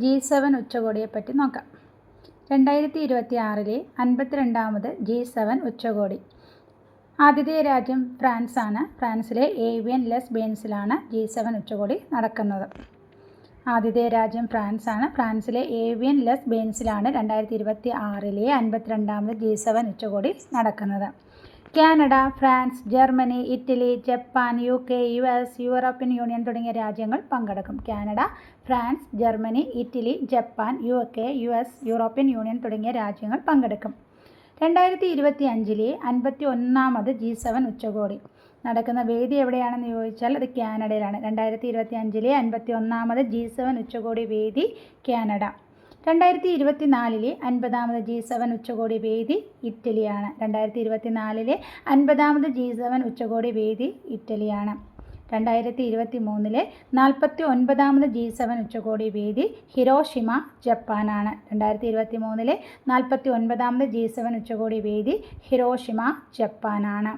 G7 ഉച്ചകോടിയെപ്പറ്റി നോക്കാം. 2026 52ാമത് G7 ഉച്ചകോടി. ആതിഥേയ രാജ്യം ഫ്രാൻസാണ്. ഫ്രാൻസിലെ ഏവിയൻ ലെസ് ബെയിൻസിലാണ് G7 ഉച്ചകോടി നടക്കുന്നത്. ആതിഥേയ രാജ്യം ഫ്രാൻസാണ്. ഫ്രാൻസിലെ ഏവിയൻ ലെസ് ബെയിൻസിലാണ് 2026 52ാമത് G7 ഉച്ചകോടി നടക്കുന്നത്. Canada, France, Germany, Italy, Japan, UK, US, European union തുടങ്ങിയ രാജ്യങ്ങൾ പങ്കെടുക്കും. Canada, France, Germany, Italy, Japan, UK, US, European union തുടങ്ങിയ രാജ്യങ്ങൾ പങ്കെടുക്കും. 2025 51ാമത് G7 ഉച്ചകോടി നടക്കുന്ന വേദി എവിടെയാണെന്ന് ചോദിച്ചാൽ അത് കാനഡയിലാണ്. 2025 51ാമത് G7 ഉച്ചകോടി വേദി കാനഡ. 2024 50ാമത് G7 ഉച്ചകോടി വേദി ഇറ്റലിയാണ്. 2024 50ാമത് G7 ഉച്ചകോടി വേദി ഇറ്റലിയാണ്. 2023 49ാമത് G7 ഉച്ചകോടി വേദി ഹിരോഷിമ, ജപ്പാനാണ്. 2023 49ാമത് G7 ഉച്ചകോടി വേദി ഹിരോഷിമ, ജപ്പാനാണ്.